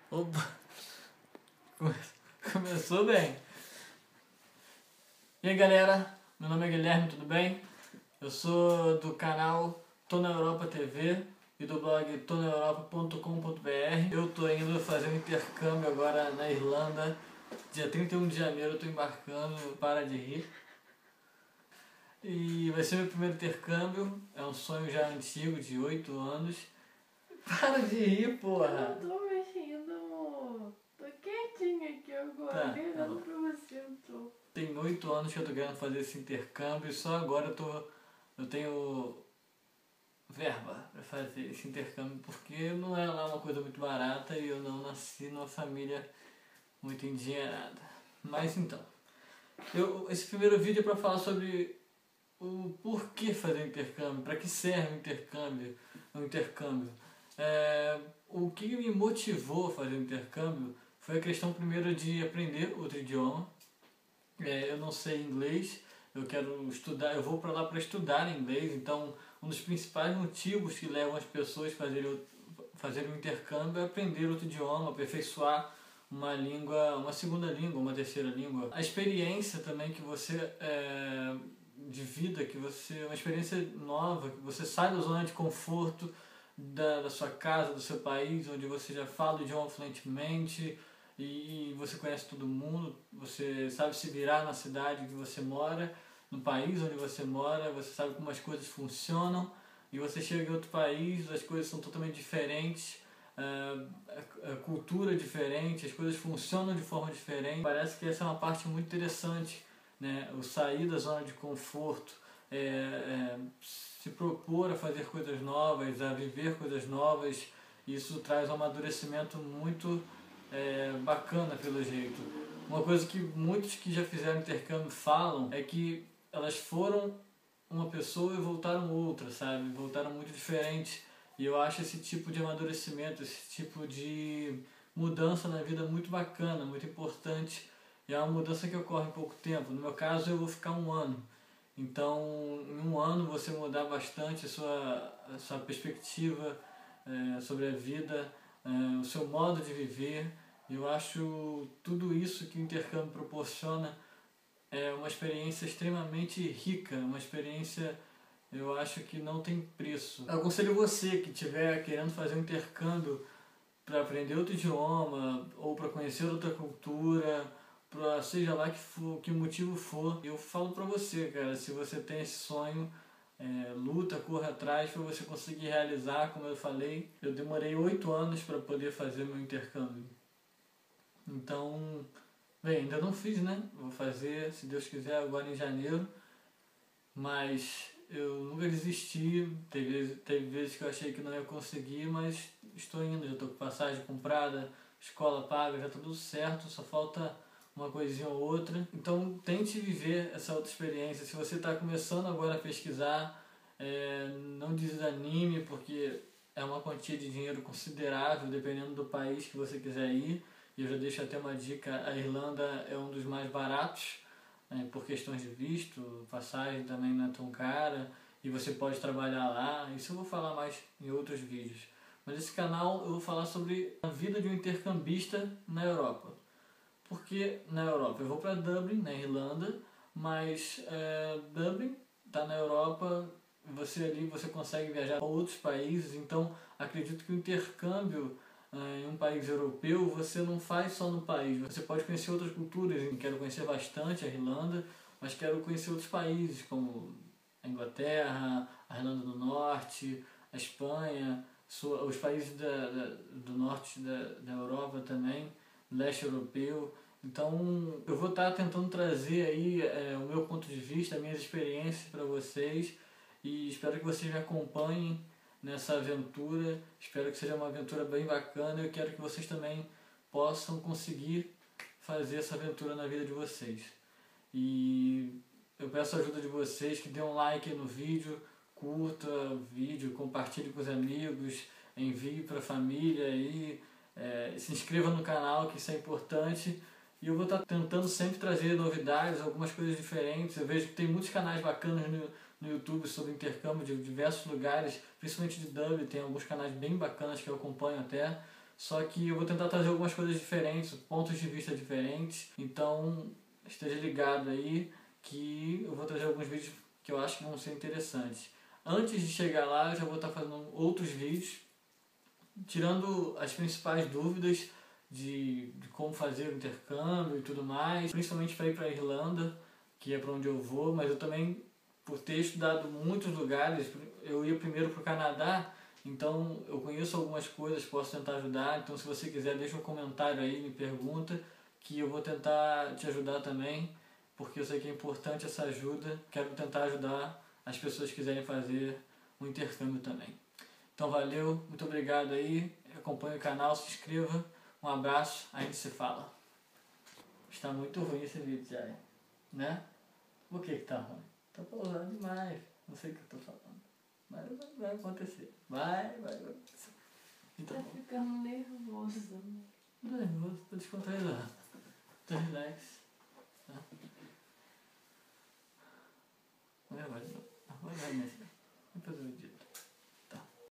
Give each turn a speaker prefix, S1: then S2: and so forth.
S1: Opa, começou bem. E aí galera, meu nome é Guilherme, tudo bem? Eu sou do canal Tô na Europa TV e do blog tonaeuropa.com.br. Eu tô indo fazer um intercâmbio agora na Irlanda. Dia 31 de janeiro eu tô embarcando, para de rir. E vai ser meu primeiro intercâmbio, é um sonho já antigo, de 8 anos. Para de rir, porra!
S2: Eu não tô mexendo, amor. Tô quietinha aqui agora,
S1: Tá,
S2: nem olhando pra você, eu tô.
S1: Tem 8 anos que eu tô querendo fazer esse intercâmbio e só agora eu tenho verba para fazer esse intercâmbio, porque não é lá uma coisa muito barata e eu não nasci numa família muito endinheirada. Mas então, esse primeiro vídeo é para falar sobre o porquê fazer o intercâmbio, para que serve o intercâmbio. O que me motivou a fazer o intercâmbio foi a questão primeiro de aprender outro idioma. Eu não sei inglês, eu quero estudar, eu vou para lá para estudar inglês, então um dos principais motivos que levam as pessoas a fazerem um intercâmbio é aprender outro idioma, aperfeiçoar uma língua, uma segunda língua, uma terceira língua. A experiência também que você de vida, uma experiência nova, que você sai da zona de conforto da sua casa, do seu país, onde você já fala o idioma fluentemente e você conhece todo mundo, você sabe se virar na cidade que você mora, no país onde você mora, você sabe como as coisas funcionam, e você chega em outro país, as coisas são totalmente diferentes, a cultura é diferente, as coisas funcionam de forma diferente. Parece que essa é uma parte muito interessante, né? O sair da zona de conforto, se propor a fazer coisas novas, a viver coisas novas, isso traz um amadurecimento muito bacana pelo jeito. Uma coisa que muitos que já fizeram intercâmbio falam é que elas foram uma pessoa e voltaram outra, sabe? Voltaram muito diferentes. E eu acho esse tipo de amadurecimento, esse tipo de mudança na vida muito bacana, muito importante. E é uma mudança que ocorre em pouco tempo. No meu caso, eu vou ficar 1 ano. Então, em 1 ano, você mudar bastante a sua perspectiva sobre a vida, o seu modo de viver. Eu acho tudo isso que o intercâmbio proporciona é uma experiência extremamente rica, uma experiência, eu acho que não tem preço. Eu aconselho você que estiver querendo fazer um intercâmbio para aprender outro idioma ou para conhecer outra cultura, para seja lá que motivo for, eu falo para você, cara, se você tem esse sonho, luta, corra atrás para você conseguir realizar. Como eu falei, eu demorei 8 anos para poder fazer meu intercâmbio. Então, bem, ainda não fiz, né? Vou fazer, se Deus quiser, agora em janeiro. Mas eu nunca desisti. Teve vezes que eu achei que não ia conseguir, mas estou indo. Já estou com passagem comprada, escola paga, já está tudo certo. Só falta uma coisinha ou outra. Então, tente viver essa outra experiência. Se você está começando agora a pesquisar, não desanime, porque é uma quantia de dinheiro considerável, dependendo do país que você quiser ir. E eu já deixo até uma dica, a Irlanda é um dos mais baratos, por questões de visto, passagem também não é tão cara, e você pode trabalhar lá. Isso eu vou falar mais em outros vídeos. Mas esse canal eu vou falar sobre a vida de um intercambista na Europa. Porque na Europa eu vou para Dublin, na Irlanda, mas Dublin está na Europa, você consegue viajar para outros países, então acredito que o intercâmbio em um país europeu você não faz só no país, você pode conhecer outras culturas. Eu quero conhecer bastante a Irlanda, mas quero conhecer outros países como a Inglaterra, a Irlanda do Norte, a Espanha, os países do norte da Europa também, leste europeu. Então eu vou estar tentando trazer aí o meu ponto de vista, as minhas experiências para vocês, e espero que vocês me acompanhem nessa aventura. Espero que seja uma aventura bem bacana. Eu quero que vocês também possam conseguir fazer essa aventura na vida de vocês. E eu peço a ajuda de vocês, que dê um like no vídeo, curta o vídeo, compartilhe com os amigos, envie para a família e se inscreva no canal, que isso é importante. E eu vou estar tentando sempre trazer novidades, algumas coisas diferentes. Eu vejo que tem muitos canais bacanas no YouTube sobre intercâmbio de diversos lugares, principalmente de Dublin. Tem alguns canais bem bacanas que eu acompanho até. só que eu vou tentar trazer algumas coisas diferentes, pontos de vista diferentes, então esteja ligado aí que eu vou trazer alguns vídeos que eu acho que vão ser interessantes. Antes de chegar lá, eu já vou estar fazendo outros vídeos, tirando as principais dúvidas de como fazer o intercâmbio e tudo mais, principalmente para ir para a Irlanda, que é para onde eu vou, mas eu também, por ter estudado muitos lugares, eu ia primeiro para o Canadá, então eu conheço algumas coisas, posso tentar ajudar, então se você quiser deixa um comentário aí, me pergunta, que eu vou tentar te ajudar também, porque eu sei que é importante essa ajuda, quero tentar ajudar as pessoas que quiserem fazer um intercâmbio também. Então valeu, muito obrigado aí, acompanhe o canal, se inscreva, um abraço, a gente se fala. Está muito ruim esse vídeo já, né? Por que tá ruim? Tá pausando demais, não sei o que eu tô falando, mas vai acontecer, vai acontecer. Então,
S2: Tá ficando nervoso.
S1: não tô nervoso, tô descontraído, tô relax. Tá? Vai, minha filha, depois eu edito.